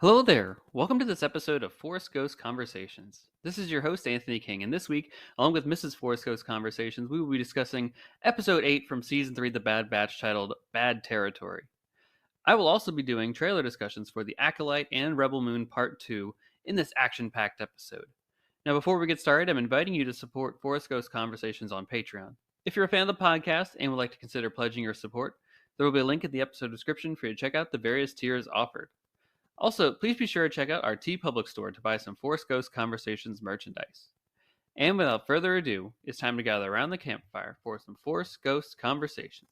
Hello there. Welcome to this episode of Forest Ghost Conversations. This is your host, Anthony King, and this week, along with Mrs. Forest Ghost Conversations, we will be discussing episode 8 from season 3 of The Bad Batch titled Bad Territory. I will also be doing trailer discussions for The Acolyte and Rebel Moon Part 2 in this action packed episode. Now, before we get started, I'm inviting you to support Forest Ghost Conversations on Patreon. If you're a fan of the podcast and would like to consider pledging your support, there will be a link in the episode description for you to check out the various tiers offered. Also, please be sure to check out our TeePublic store to buy some Force Ghost Conversations merchandise. And without further ado, it's time to gather around the campfire for some Force Ghost Conversations.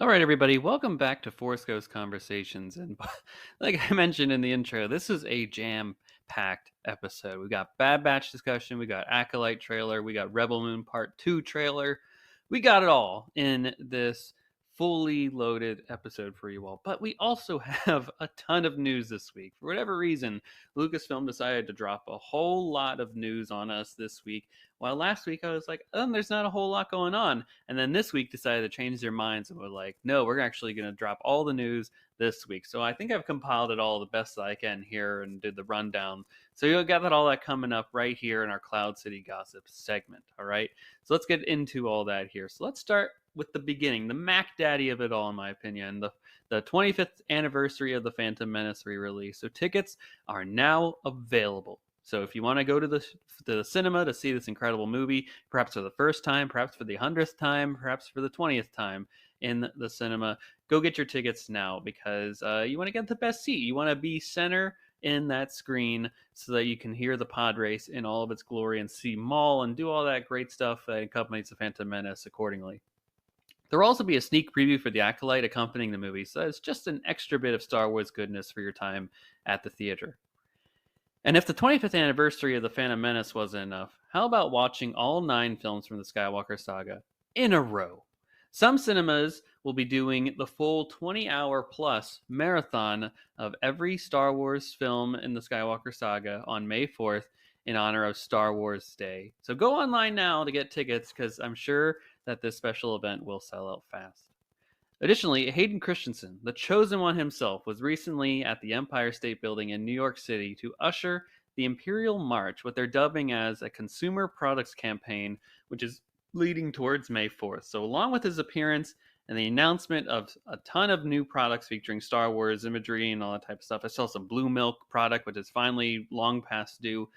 All right, everybody, welcome back to Force Ghost Conversations. And like I mentioned in the intro, this is a jam-packed episode. We got Bad Batch discussion, we got Acolyte trailer, we got Rebel Moon Part 2 trailer. We got it all in this fully loaded episode for you all. But we also have a ton of news this week. For whatever reason, Lucasfilm decided to drop a whole lot of news on us this week. While last week I was like, there's not a whole lot going on. And then this week decided to change their minds and were like, no, we're actually going to drop all the news this week. So I think I've compiled it all the best that I can here and did the rundown. So you'll get all that coming up right here in our Cloud City Gossip segment. All right. So let's get into all that here. So let's start with the beginning, the Mac Daddy of it all, in my opinion, the 25th anniversary of the Phantom Menace re-release. So tickets are now available. So if you want to go to the cinema to see this incredible movie, perhaps for the first time, perhaps for the 100th time, perhaps for the 20th time in the cinema, go get your tickets now because you want to get the best seat. You want to be center in that screen so that you can hear the pod race in all of its glory and see Maul and do all that great stuff that accompanies the Phantom Menace accordingly. There will also be a sneak preview for The Acolyte accompanying the movie, so it's just an extra bit of Star Wars goodness for your time at the theater. And if the 25th anniversary of The Phantom Menace wasn't enough, how about watching all 9 films from the Skywalker saga in a row? Some cinemas will be doing the full 20-hour plus marathon of every Star Wars film in the Skywalker saga on May 4th in honor of Star Wars Day. So go online now to get tickets because I'm sure that this special event will sell out fast. Additionally, Hayden Christensen, the chosen one himself, was recently at the Empire State Building in New York City to usher the Imperial March, what they're dubbing as a consumer products campaign, which is leading towards May 4th. So along with his appearance and the announcement of a ton of new products featuring Star Wars imagery and all that type of stuff, I saw some blue milk product, which is finally long past due.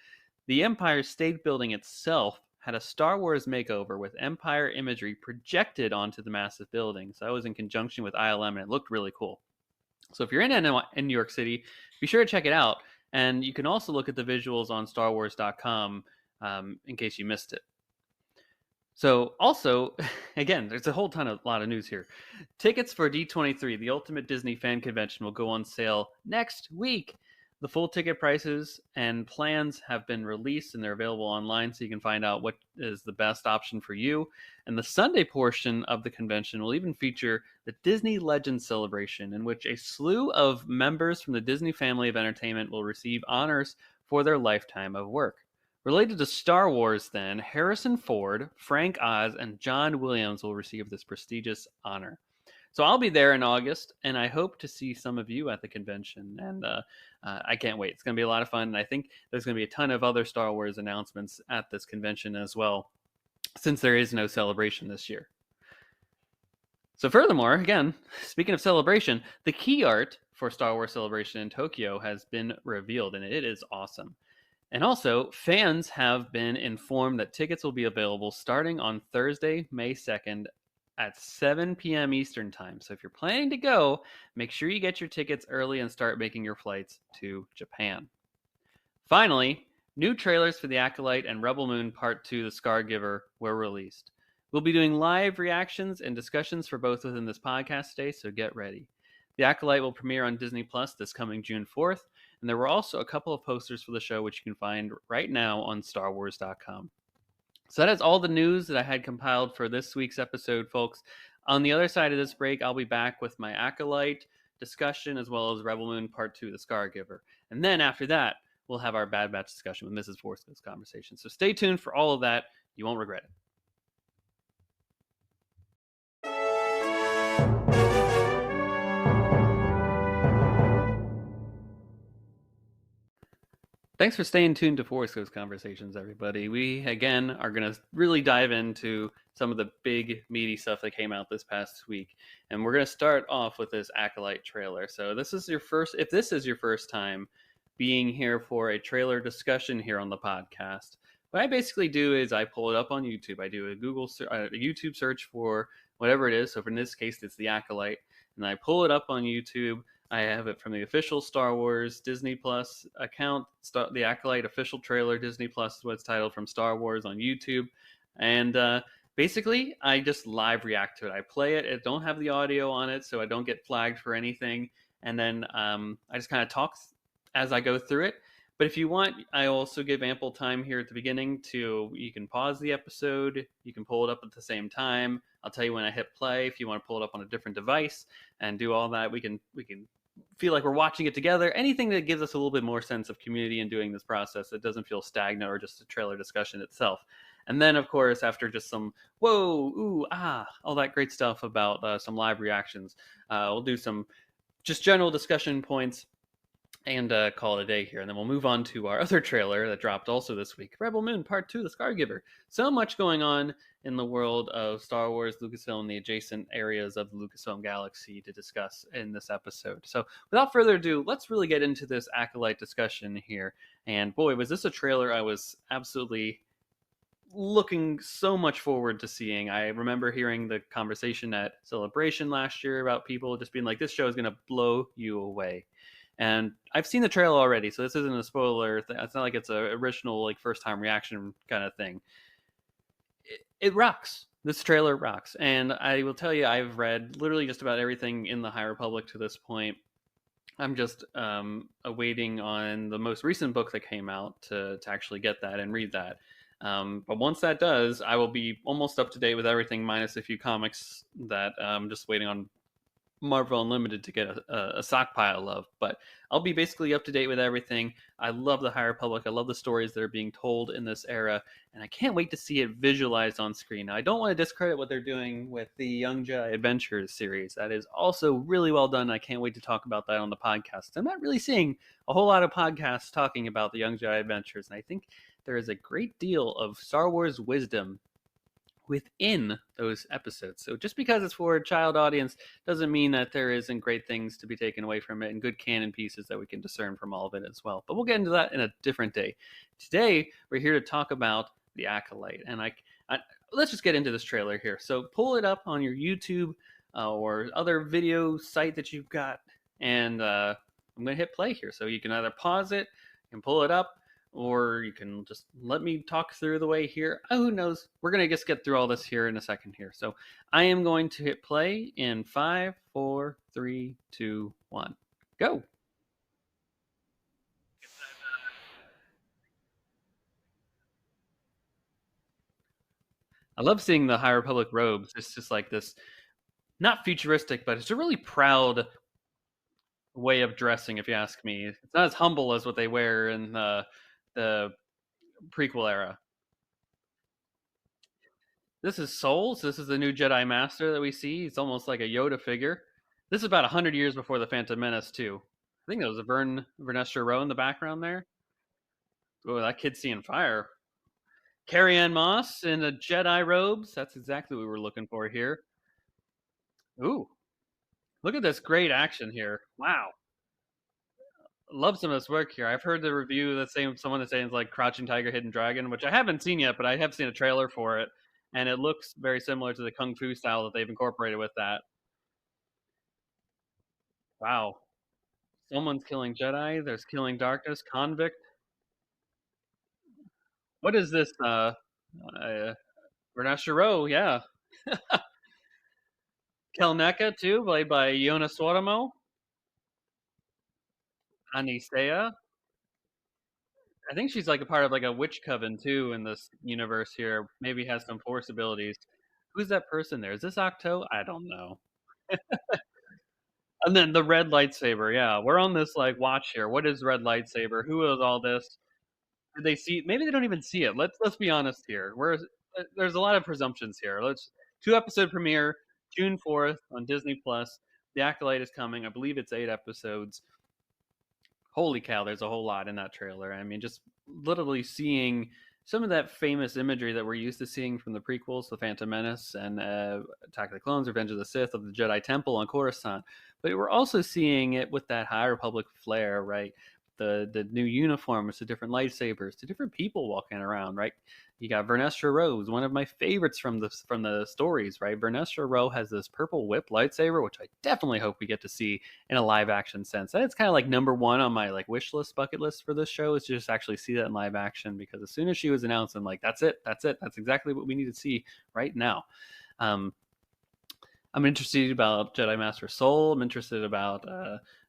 The Empire State Building itself had a Star Wars makeover with Empire imagery projected onto the massive building. So that was in conjunction with ILM, and it looked really cool. So if you're in New York City, be sure to check it out. And you can also look at the visuals on StarWars.com in case you missed it. So also, again, there's a lot of news here. Tickets for D23, the Ultimate Disney Fan Convention, will go on sale next week. The full ticket prices and plans have been released and they're available online so you can find out what is the best option for you. And the Sunday portion of the convention will even feature the Disney Legends Celebration, in which a slew of members from the Disney family of entertainment will receive honors for their lifetime of work. Related to Star Wars, then, Harrison Ford, Frank Oz, and John Williams will receive this prestigious honor. So I'll be there in August, and I hope to see some of you at the convention. And I can't wait. It's going to be a lot of fun. And I think there's going to be a ton of other Star Wars announcements at this convention as well, since there is no celebration this year. So furthermore, again, speaking of celebration, the key art for Star Wars Celebration in Tokyo has been revealed, and it is awesome. And also, fans have been informed that tickets will be available starting on Thursday, May 2nd at 7 p.m. Eastern Time. So if you're planning to go, make sure you get your tickets early and start making your flights to Japan. Finally, new trailers for The Acolyte and Rebel Moon Part 2, The Scargiver, were released. We'll be doing live reactions and discussions for both within this podcast today, so get ready. The Acolyte will premiere on Disney Plus this coming June 4th, and there were also a couple of posters for the show which you can find right now on StarWars.com. So that is all the news that I had compiled for this week's episode, folks. On the other side of this break, I'll be back with my Acolyte discussion as well as Rebel Moon Part 2, The Scar Giver. And then after that, we'll have our Bad Batch discussion with Mrs. Forsko's conversation. So stay tuned for all of that. You won't regret it. Thanks for staying tuned to Force Ghost Conversations, everybody. We, again, are going to really dive into some of the big, meaty stuff that came out this past week. And we're going to start off with this Acolyte trailer. So if this is your first time being here for a trailer discussion here on the podcast, what I basically do is I pull it up on YouTube. I do a YouTube search for whatever it is. So in this case, it's the Acolyte. And I pull it up on YouTube. I have it from the official Star Wars Disney Plus account, the Acolyte official trailer. Disney Plus is what it's titled, from Star Wars on YouTube. And basically, I just live react to it. I play it. I don't have the audio on it, so I don't get flagged for anything. And then I just kind of talk as I go through it. But if you want, I also give ample time here at the beginning you can pause the episode, you can pull it up at the same time. I'll tell you when I hit play if you want to pull it up on a different device and do all that. We can feel like we're watching it together. Anything that gives us a little bit more sense of community in doing this process that doesn't feel stagnant or just a trailer discussion itself. And then, of course, after just some whoa, ooh, ah, all that great stuff about some live reactions, we'll do some just general discussion points and call it a day here. And then we'll move on to our other trailer that dropped also this week, Rebel Moon Part 2, The Scar Giver. So much going on in the world of Star Wars, Lucasfilm, the adjacent areas of the Lucasfilm galaxy to discuss in this episode. So without further ado, let's really get into this Acolyte discussion here. And boy, was this a trailer I was absolutely looking so much forward to seeing. I remember hearing the conversation at Celebration last year about people just being like, this show is going to blow you away. And I've seen the trailer already, so this isn't a spoiler. It's not like it's a original, like, first time reaction kind of thing. It rocks. This trailer rocks. And I will tell you, I've read literally just about everything in the High Republic to this point. I'm just awaiting on the most recent book that came out to actually get that and read that. But once that does, I will be almost up to date with everything, minus a few comics that I'm just waiting on Marvel Unlimited to get a stockpile of. But I'll be basically up to date with everything. I love the High Republic. I love the stories that are being told in this era, and I can't wait to see it visualized on screen. Now, I don't want to discredit what they're doing with the Young Jedi Adventures series. That is also really well done. I can't wait to talk about that on the podcast. I'm not really seeing a whole lot of podcasts talking about the Young Jedi Adventures, and I think there is a great deal of Star Wars wisdom within those episodes. So just because it's for a child audience doesn't mean that there isn't great things to be taken away from it and good canon pieces that we can discern from all of it as well. But we'll get into that in a different day. Today, we're here to talk about the Acolyte. And let's just get into this trailer here. So pull it up on your YouTube or other video site that you've got. And I'm going to hit play here. So you can either pause it, you can pull it up, or you can just let me talk through the way here. Oh, who knows? We're going to just get through all this here in a second here. So I am going to hit play in 5, 4, 3, 2, 1. Go. I love seeing the High Republic robes. It's just like this, not futuristic, but it's a really proud way of dressing, if you ask me. It's not as humble as what they wear in the prequel era. This is Souls. This is the new Jedi Master that we see. It's almost like a Yoda figure. This is about 100 years before the Phantom Menace, too. I think that was a Vernestra Rowe in the background there. Oh, that kid's seeing fire. Carrie Ann Moss in the Jedi robes. That's exactly what we were looking for here. Ooh, look at this great action here. Wow. Love some of this work here. I've heard the review that's saying someone is saying it's like Crouching Tiger, Hidden Dragon, which I haven't seen yet, but I have seen a trailer for it, and it looks very similar to the Kung Fu style that they've incorporated with that. Wow. Someone's killing Jedi. There's killing darkness. Convict. What is this? Vernestra Rowe, yeah. Kelneka too, played by Iona Soramo. Anisea. I think she's like a part of like a witch coven too in this universe here. Maybe has some force abilities. Who's that person there? Is this Octo? I don't know. And then the red lightsaber, yeah. We're on this like watch here. What is red lightsaber? Who is all this? Did they see? Maybe they don't even see it. Let's be honest here. There's a lot of presumptions here. Let's 2 episode premiere June 4th on Disney Plus. The Acolyte is coming. I believe it's 8 episodes. Holy cow, there's a whole lot in that trailer. I mean, just literally seeing some of that famous imagery that we're used to seeing from the prequels, The Phantom Menace and Attack of the Clones, Revenge of the Sith, of the Jedi Temple on Coruscant. But we're also seeing it with that High Republic flair, right? The new uniforms, the different lightsabers, the different people walking around, right? You got Vernestra Rose, one of my favorites from the stories, right? Vernestra Rose has this purple whip lightsaber, which I definitely hope we get to see in a live action sense. That's kind of like number one on my like wish list, bucket list for this show, is to just actually see that in live action, because as soon as she was announced, I'm like, that's it, that's exactly what we need to see right now. I'm interested about Jedi Master Soul. I'm interested about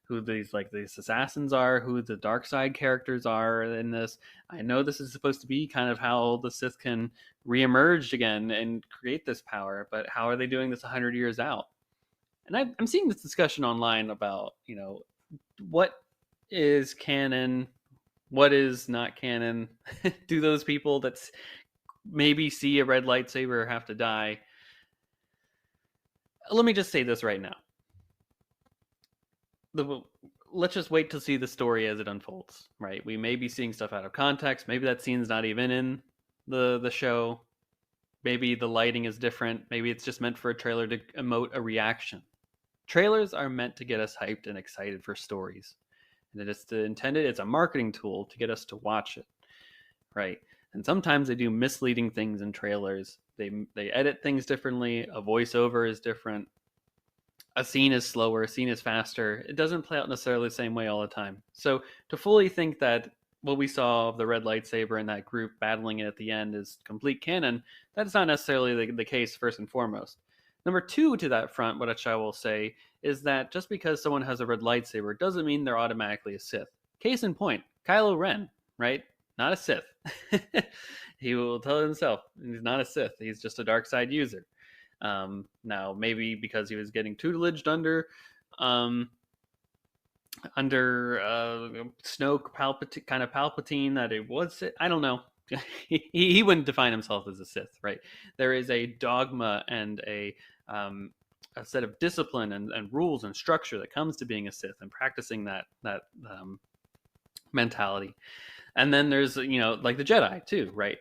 who these assassins are, who the dark side characters are in this. I know this is supposed to be kind of how the Sith can reemerge again and create this power, but how are they doing this 100 years out? And I'm seeing this discussion online about, what is canon, what is not canon. Do those people that maybe see a red lightsaber have to die? Let me just say this right now. Let's just wait to see the story as it unfolds, right? We may be seeing stuff out of context. Maybe that scene's not even in the show. Maybe the lighting is different. Maybe it's just meant for a trailer to emote a reaction. Trailers are meant to get us hyped and excited for stories. And it's a marketing tool to get us to watch it, right? And sometimes they do misleading things in trailers. They edit things differently. A voiceover is different. A scene is slower, a scene is faster. It doesn't play out necessarily the same way all the time. So to fully think that what we saw of the red lightsaber and that group battling it at the end is complete canon, that's not necessarily the case, first and foremost. Number two to that front, what I will say is that just because someone has a red lightsaber doesn't mean they're automatically a Sith. Case in point, Kylo Ren, right? Not a Sith. He will tell himself he's not a Sith. He's just a dark side user. Now, maybe because he was getting tutelaged under Snoke Palpatine, that it was, I don't know. he wouldn't define himself as a Sith, right? There is a dogma and a set of discipline and rules and structure that comes to being a Sith and practicing that mentality. And then there's, like the Jedi too, right?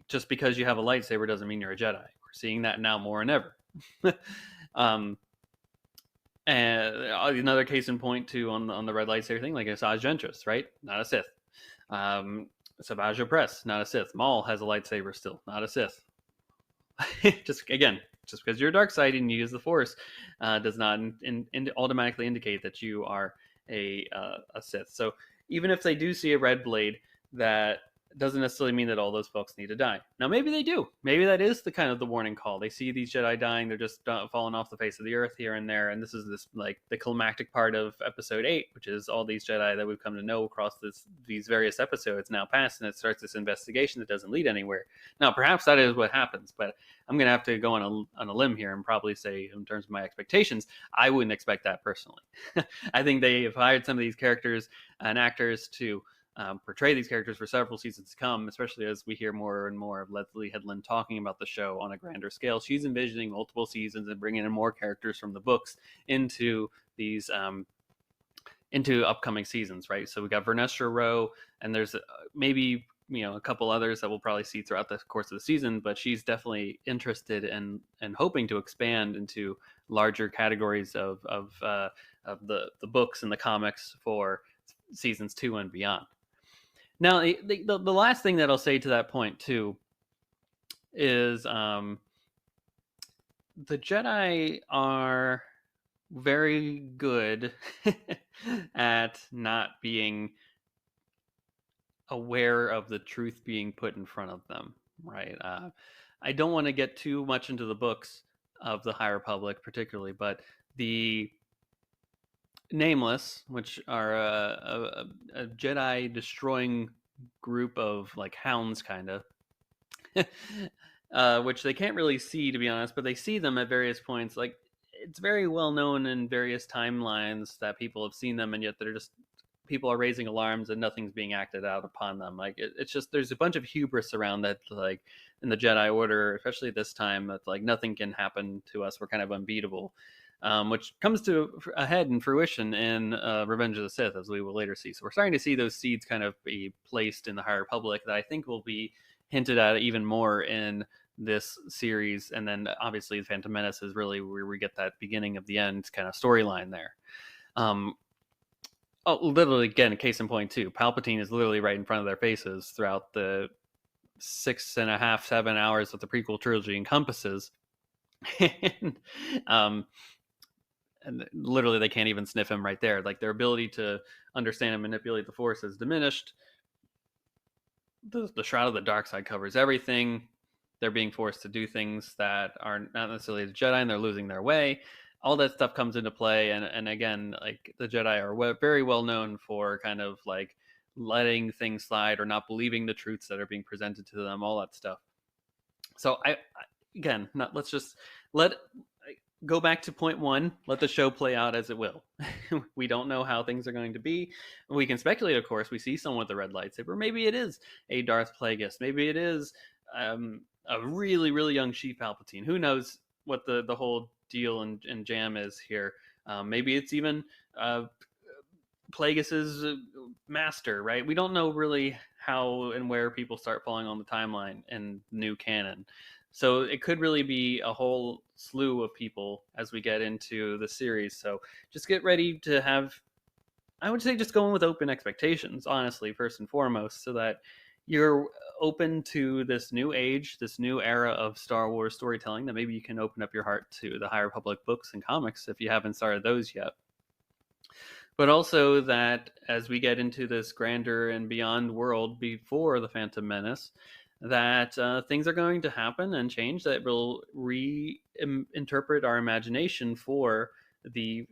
Just because you have a lightsaber doesn't mean you're a Jedi. We're seeing that now more than ever. And another case in point too on the red lightsaber thing, like Asajj Ventress, right? Not a Sith. Savage Opress, not a Sith. Maul has a lightsaber still, not a Sith. just because you're a dark side and you use the Force does not automatically indicate that you are a Sith. So even if they do see a red blade, that doesn't necessarily mean that all those folks need to die. Now, maybe they do. Maybe that is the warning call. They see these Jedi dying. They're just falling off the face of the earth here and there. And this is like the climactic part of episode 8, which is all these Jedi that we've come to know across these various episodes now passed. And it starts this investigation that doesn't lead anywhere. Now, perhaps that is what happens, but I'm going to have to go on a limb here and probably say, in terms of my expectations, I wouldn't expect that personally. I think they have hired some of these characters and actors to portray these characters for several seasons to come, especially as we hear more and more of Leslie Headland talking about the show on a grander scale. She's envisioning multiple seasons and bringing in more characters from the books into these into upcoming seasons, right? So we got Vernestra Rose, and there's maybe a couple others that we'll probably see throughout the course of the season, but she's definitely interested and hoping to expand into larger categories of the books and the comics for seasons 2 and beyond. Now, the last thing that I'll say to that point, too, is the Jedi are very good at not being aware of the truth being put in front of them, right? I don't want to get too much into the books of the High Republic particularly, but the Nameless, which are a Jedi destroying group of like hounds, kind of. which they can't really see, to be honest, but they see them at various points. Like, it's very well known in various timelines that people have seen them, and yet they're just people are raising alarms and nothing's being acted out upon them. Like, it's just there's a bunch of hubris around that, like in the Jedi Order, especially this time, that like nothing can happen to us. We're kind of unbeatable. Which comes to a head in fruition in Revenge of the Sith, as we will later see. So we're starting to see those seeds kind of be placed in the High Republic that I think will be hinted at even more in this series. And then obviously the Phantom Menace is really where we get that beginning of the end kind of storyline there. um literally, again, case in point too, Palpatine is literally right in front of their faces throughout the 6.5 7 hours that the prequel trilogy encompasses. and, um and literally they can't even sniff him right there. Like, their ability to understand and manipulate the Force is diminished. The Shroud of the Dark Side covers everything. They're being forced to do things that are not necessarily the Jedi, and they're losing their way. All that stuff comes into play, and again, like, the Jedi are very well known for kind of like letting things slide or not believing the truths that are being presented to them. All that stuff. So again, not let's just let go back to point one. Let the show play out as it will. We don't know how things are going to be. We can speculate, of course. We see someone with a red lightsaber. Maybe it is a Darth Plagueis. Maybe it is a really, really young Sheep Palpatine. Who knows what the whole deal and jam is here? Maybe it's even Plagueis's master, right? We don't know really how and where people start falling on the timeline in new canon. So it could really be a whole slew of people as we get into the series. So just get ready to have, I would say, just go in with open expectations, honestly, first and foremost, so that you're open to this new age, this new era of Star Wars storytelling, that maybe you can open up your heart to the High Republic books and comics if you haven't started those yet. But also that as we get into this grander and beyond world before the Phantom Menace, that things are going to happen and change that will reinterpret our imagination for the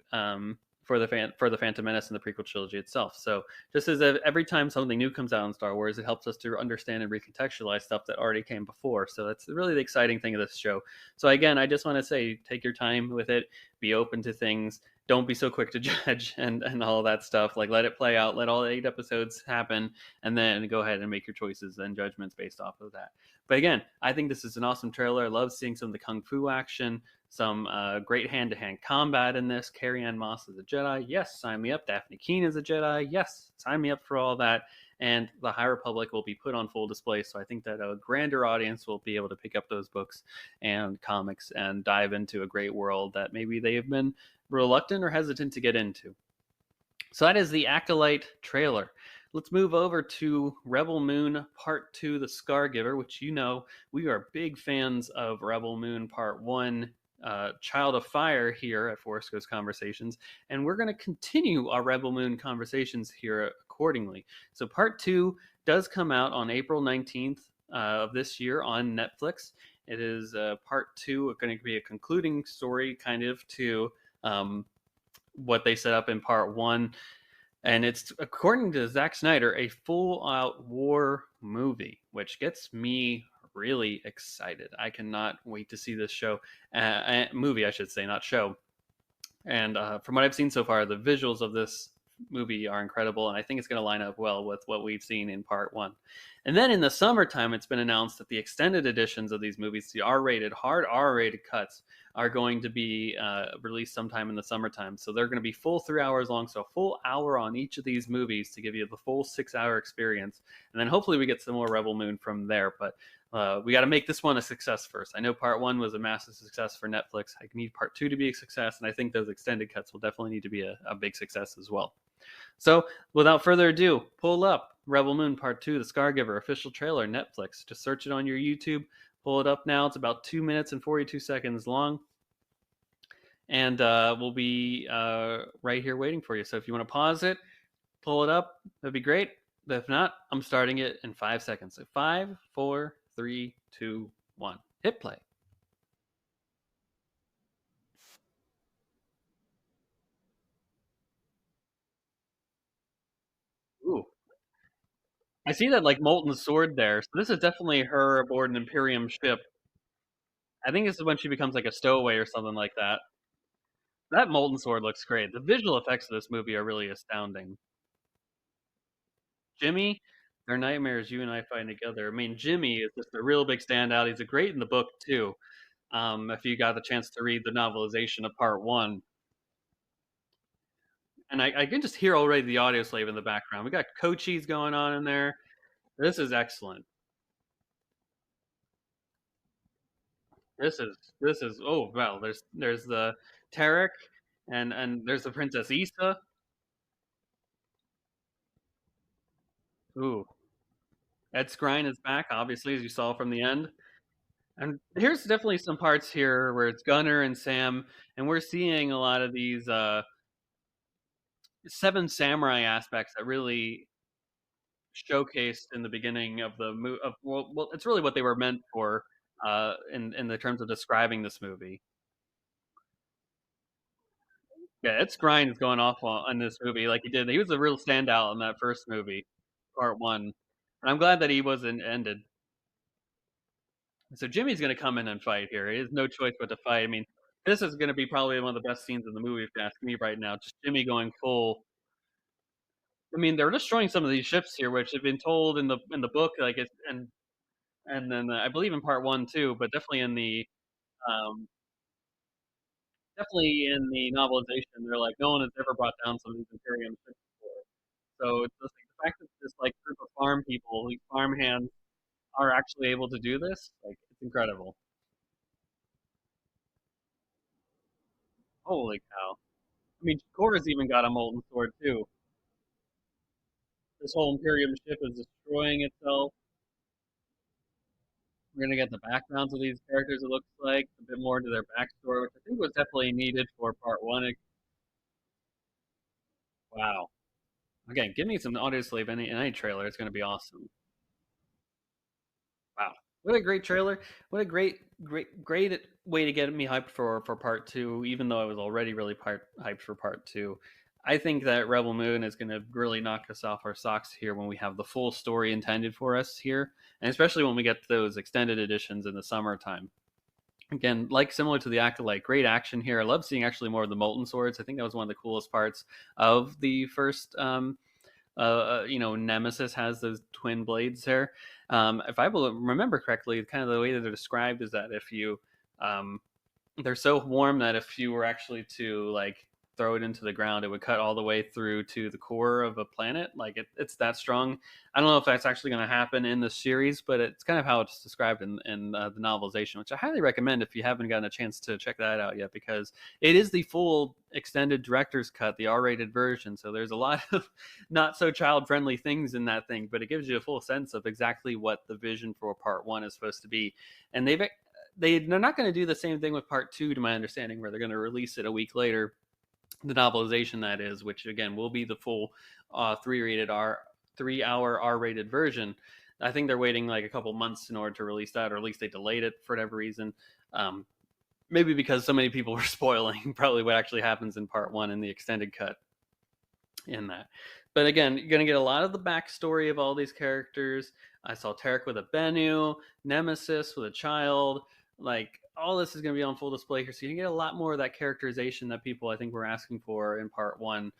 for the Phantom Menace and the prequel trilogy itself. So just as every time something new comes out in Star Wars, it helps us to understand and recontextualize stuff that already came before. So that's really the exciting thing of this show. So again, I just want to say, take your time with it, be open to things, don't be so quick to judge and all that stuff. Like, let it play out, let all 8 episodes happen, and then go ahead and make your choices and judgments based off of that. But again, I think this is an awesome trailer. I love seeing some of the kung fu action, some great hand-to-hand combat in this. Carrie-Anne Moss is a Jedi. Yes, sign me up. Daphne Keene is a Jedi. Yes, sign me up for all that. And the High Republic will be put on full display. So I think that a grander audience will be able to pick up those books and comics and dive into a great world that maybe they have been reluctant or hesitant to get into. So that is the Acolyte trailer. Let's move over to Rebel Moon Part 2, The Scargiver, which, you know, we are big fans of Rebel Moon Part 1, Child of Fire, here at Force Ghost Conversations, and we're going to continue our Rebel Moon conversations here accordingly. So Part 2 does come out on April 19th of this year on Netflix. It is Part 2, going to be a concluding story kind of to what they set up in Part 1. And it's, according to Zack Snyder, a full-out war movie, which gets me really excited. I cannot wait to see this movie, I should say, not show. And from what I've seen so far, the visuals of this movie are incredible, and I think it's going to line up well with what we've seen in Part 1. And then in the summertime, it's been announced that the extended editions of these movies, the hard R-rated cuts, are going to be released sometime in the summertime. So they're going to be full 3 hours long, so a full hour on each of these movies to give you the full 6-hour experience. And then hopefully we get some more Rebel Moon from there. But we got to make this one a success first. I know Part 1 was a massive success for Netflix. I need Part 2 to be a success, and I think those extended cuts will definitely need to be a big success as well. So without further ado, pull up Rebel Moon Part 2, The Scargiver, official trailer, Netflix. Just search it on your YouTube. Pull it up now. It's about 2 minutes and 42 seconds long. And we'll be right here waiting for you. So if you want to pause it, pull it up, that'd be great. But if not, I'm starting it in 5 seconds. So 5, 4, 3, 2, 1. Hit play. Ooh. I see that like molten sword there. So this is definitely her aboard an Imperium ship. I think this is when she becomes like a stowaway or something like that. That molten sword looks great. The visual effects of this movie are really astounding. Jimmy, their nightmares, you and I find together. I mean, Jimmy is just a real big standout. He's a great in the book too. If you got the chance to read the novelization of part one, and I can just hear already the audio slave in the background. We got Cochise going on in there. This is excellent. This is oh well. There's the Tarek, and there's the Princess Issa. Ooh, Ed Skrein is back, obviously, as you saw from the end. And here's definitely some parts here where it's Gunner and Sam, and we're seeing a lot of these Seven Samurai aspects that really showcased in the beginning of the movie. Well, it's really what they were meant for in the terms of describing this movie. Yeah, Ed Skrein is going off on this movie like he did. He was a real standout in that first movie, part one, and I'm glad that he wasn't ended. So Jimmy's going to come in and fight here. He has no choice but to fight. I mean, this is going to be probably one of the best scenes in the movie, if you ask me right now. Just Jimmy going full. I mean, they're destroying some of these ships here, which have been told in the book, like it, and then I believe in part one too, but um, definitely in the novelization, they're like no one has ever brought down some of these Imperium ships before. So it's just like the fact that this like group of farm people, these farm hands, are actually able to do this, like it's incredible. Holy cow! I mean, Korra's even got a molten sword too. This whole Imperium ship is destroying itself. We're gonna get the backgrounds of these characters. It looks like a bit more to their backstory, which I think was definitely needed for part one. Wow. Again, give me some audio slave in any trailer. It's gonna be awesome. Wow. What a great trailer. What a great way to get me hyped for part two, even though I was already really hyped for part two. I think that Rebel Moon is going to really knock us off our socks here when we have the full story intended for us here, and especially when we get those extended editions in the summertime. Again, like similar to the Acolyte, great action here. I love seeing actually more of the molten swords. I think that was one of the coolest parts of the first Nemesis has those twin blades there. If I remember correctly, kind of the way that they're described is that if you, they're so warm that if you were actually to like throw it into the ground, it would cut all the way through to the core of a planet. Like it's that strong. I don't know if that's actually going to happen in the series, but it's kind of how it's described in the novelization, which I highly recommend if you haven't gotten a chance to check that out yet, because it is the full extended director's cut, the R-rated version. So there's a lot of not so child-friendly things in that thing, but it gives you a full sense of exactly what the vision for part one is supposed to be. And they're not going to do the same thing with part two, to my understanding, where they're going to release it a week later, the novelization that is, which again will be the full 3-hour R-rated version. I think they're waiting like a couple months in order to release that, or at least they delayed it for whatever reason. Maybe because so many people were spoiling probably what actually happens in part one in the extended cut in that. But again, you're going to get a lot of the backstory of all these characters. I saw Tarek with a Bennu, Nemesis with a child. Like, all this is going to be on full display here. So you can get a lot more of that characterization that people, I think, were asking for in part one.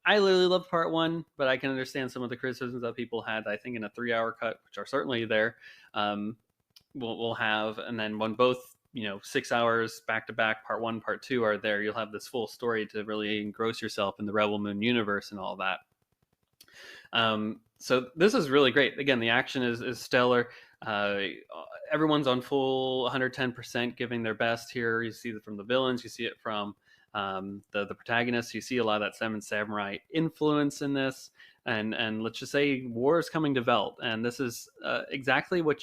I literally loved part one, but I can understand some of the criticisms that people had, I think, in a 3-hour cut, which are certainly there. We'll have, and then when both 6 hours back to back, part one, part two are there, you'll have this full story to really engross yourself in the Rebel Moon universe and all that. So this is really great. Again, the action is stellar. Everyone's on full 110% giving their best here. You see it from the villains, you see it from the protagonists, you see a lot of that Seven Samurai influence in this. And let's just say war is coming to Velt, and this is exactly what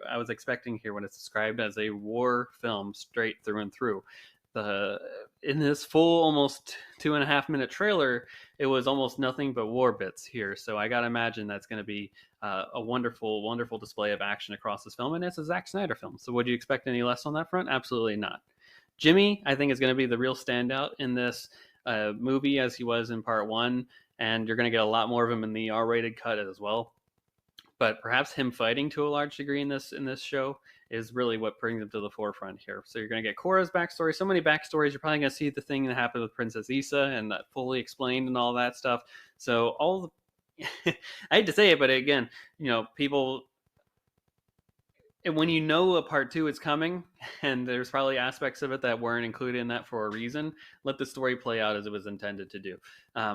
I was expecting here when it's described as a war film straight through and through. In this full almost 2.5 minute trailer, it was almost nothing but war bits here. So I gotta imagine that's going to be a wonderful display of action across this film, and it's a Zack Snyder film. So would you expect any less on that front? Absolutely not. Jimmy, I think, is going to be the real standout in this movie, as he was in part one, and you're going to get a lot more of him in the R-rated cut as well. but perhaps him fighting to a large degree in this show is really what brings him to the forefront here. So you're going to get Korra's backstory, so many backstories. You're probably going to see the thing that happened with Princess Issa and that fully explained and all that stuff. So all the I hate to say it, but again, people, and when you know a part 2 is coming, and there's probably aspects of it that weren't included in that for a reason, let the story play out as it was intended to do.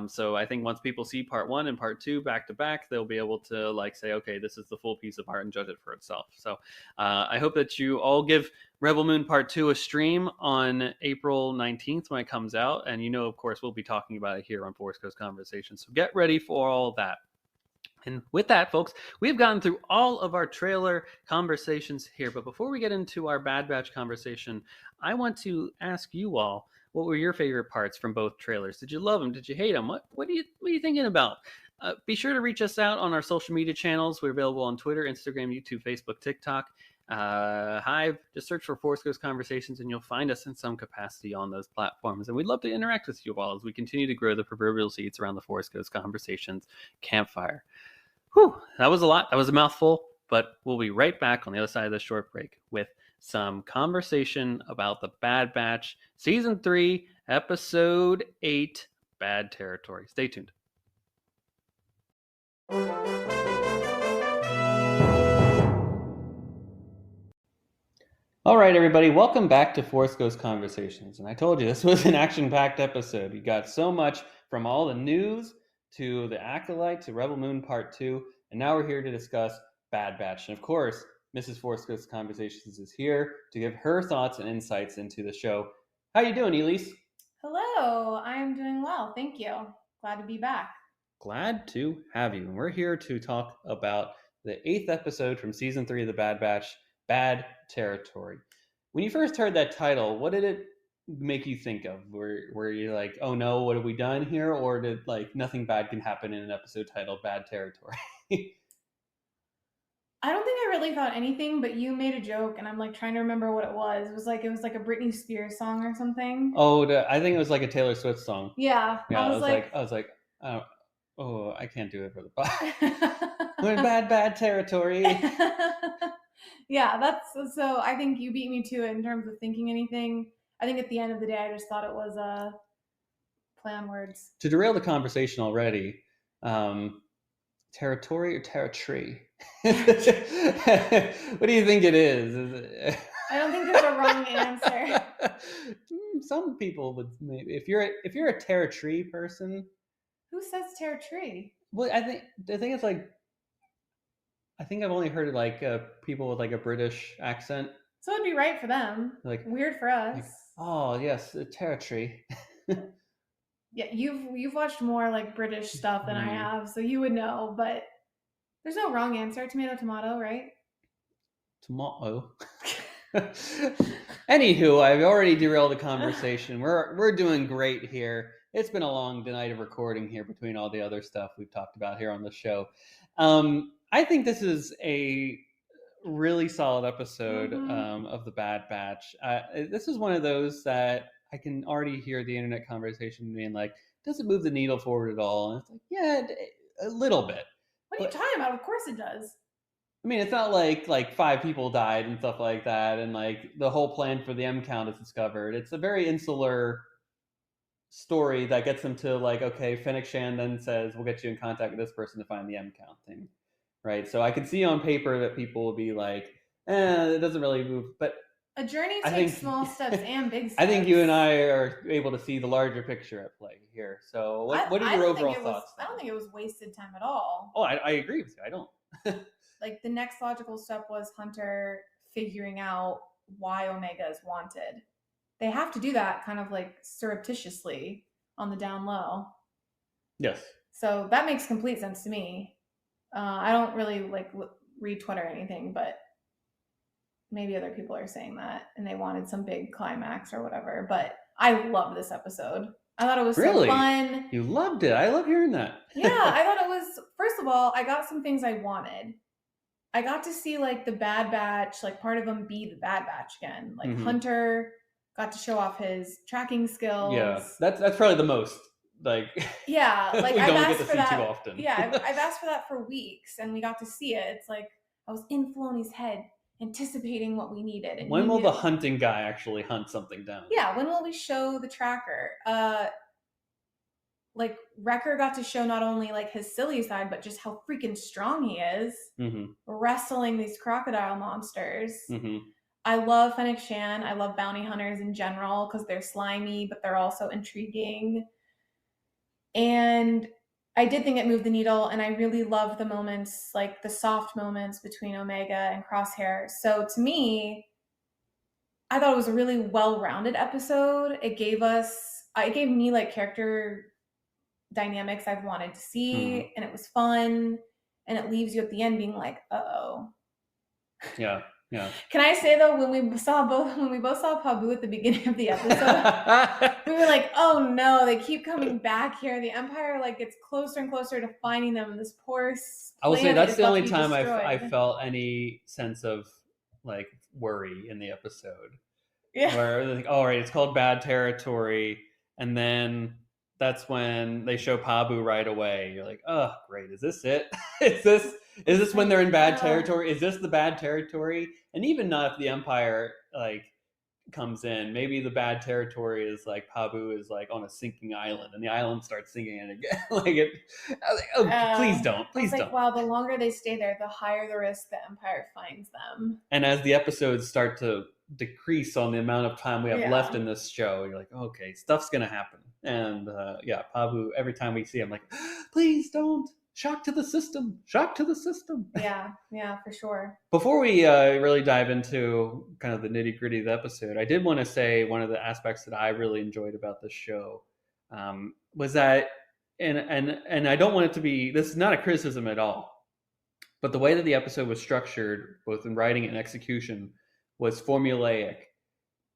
So I think once people see part 1 and part 2 back to back, they'll be able to say, okay, this is the full piece of art and judge it for itself. So I hope that you all give Rebel Moon Part 2 a stream on April 19th when it comes out. And of course, we'll be talking about it here on Forest Coast Conversations. So get ready for all that. And with that, folks, we've gotten through all of our trailer conversations here. But before we get into our Bad Batch conversation, I want to ask you all, what were your favorite parts from both trailers? Did you love them? Did you hate them? What are you thinking about? Be sure to reach us out on our social media channels. We're available on Twitter, Instagram, YouTube, Facebook, TikTok, Hive. Just search for Force Coast Conversations and you'll find us in some capacity on those platforms. And we'd love to interact with you all as we continue to grow the proverbial seats around the Force Coast Conversations campfire. Whew, that was a lot. That was a mouthful, but we'll be right back on the other side of this short break with some conversation about the Bad Batch Season 3, Episode 8, Bad Territory. Stay tuned. All right, everybody, welcome back to Force Ghost Conversations. And I told you this was an action-packed episode. We got so much from all the news to the Acolyte to Rebel Moon Part 2, and now we're here to discuss Bad Batch. And of course, Mrs. Force Ghost Conversations is here to give her thoughts and insights into the show. How you doing, Elise? Hello, I'm doing well, thank you. Glad to be back. Glad to have you. And we're here to talk about the 8th episode from Season 3 of the Bad Batch, Bad Territory. When you first heard that title, what did it make you think of? Were you like, oh no, what have we done here? Or did nothing bad can happen in an episode titled Bad Territory? I don't think I really thought anything, but you made a joke and I'm trying to remember what it was. It was like a Britney Spears song or something. Oh, I think it was like a Taylor Swift song. Yeah. I was like, oh, I can't do it for the we're in bad territory. Yeah, so I think you beat me to it in terms of thinking anything. I think at the end of the day, I just thought it was a play on words. To derail the conversation already, territory or territory? What do you think it is? I don't think there's a wrong answer. Some people would maybe. If you're a territory person. Who says territory? Well, I think it's I think I've only heard people with a British accent. So it'd be right for them. Weird for us. Oh yes, territory. Yeah, you've watched more British stuff than I have, so you would know. But there's no wrong answer. Tomato, tomato, right? Tomato. Anywho, I've already derailed the conversation. We're doing great here. It's been a long night of recording here between all the other stuff we've talked about here on the show. I think this is a really solid episode of the Bad Batch. This is one of those that I can already hear the internet conversation being does it move the needle forward at all? And it's yeah, a little bit. What are you talking about? Of course it does. I mean, it's not like 5 people died and stuff like that, and the whole plan for the M count is discovered. It's a very insular story that gets them to okay, Fennic Shan then says, we'll get you in contact with this person to find the M count thing. Right? So I could see on paper that people will be it doesn't really move. But a journey takes small steps and big steps. I think you and I are able to see the larger picture at play here. So what are your overall thoughts? I don't think it was wasted time at all. Oh, I agree with you. I don't. The next logical step was Hunter figuring out why Omega is wanted. They have to do that kind of surreptitiously on the down low. Yes. So that makes complete sense to me. I don't really read Twitter or anything, but maybe other people are saying that and they wanted some big climax or whatever. But I loved this episode. I thought it was so fun. You loved it. I love hearing that. Yeah, I thought it was, first of all, I got some things I wanted. I got to see the Bad Batch, part of them be the Bad Batch again. Hunter got to show off his tracking skills. Yeah, that's probably the most like Yeah, like we I've don't get asked to for see that. too often. Yeah, I've asked for that for weeks, and we got to see it. It's like I was in Filoni's head, anticipating what we needed, and When he will knew. the hunting guy actually hunt something down? Yeah, when will we show the tracker? Like Wrecker got to show not only like his silly side, but just how freaking strong he is, wrestling these crocodile monsters. I love Fennic Shan. I love bounty hunters in general because they're slimy, but they're also intriguing. And I did think it moved the needle, and I really loved the moments, like the soft moments between Omega and Crosshair. So to me, I thought it was a really well-rounded episode. It gave me like character dynamics I've wanted to see, and it was fun. And it leaves you at the end being like, "Uh-oh." Yeah. Can I say though, when we both saw Pabu at the beginning of the episode, we were like, "Oh no, they keep coming back here. The Empire like gets closer and closer to finding them. This poor I will say that's the only time I destroyed." felt any sense of like worry in the episode. Yeah. Where they're like, all right, it's called Bad Territory, and then that's when they show Pabu right away. You're like, oh, great, is this it? is this when they're in bad territory? Is this the bad territory? And even not if the Empire like comes in, maybe the bad territory is like Pabu is like on a sinking island, and the island starts sinking in again. I was like, oh, please don't. Wow, the longer they stay there, the higher the risk the Empire finds them. And as the episodes start to decrease on the amount of time we have left in this show, you're like, okay, stuff's gonna happen. And Pabu, every time we see him, like, please don't. Shock to the system. Yeah, for sure. Before we really dive into kind of the nitty gritty of the episode, I did want to say one of the aspects that I really enjoyed about this show was that, and I don't want it to be, this is not a criticism at all, but the way that the episode was structured, both in writing and execution, was formulaic.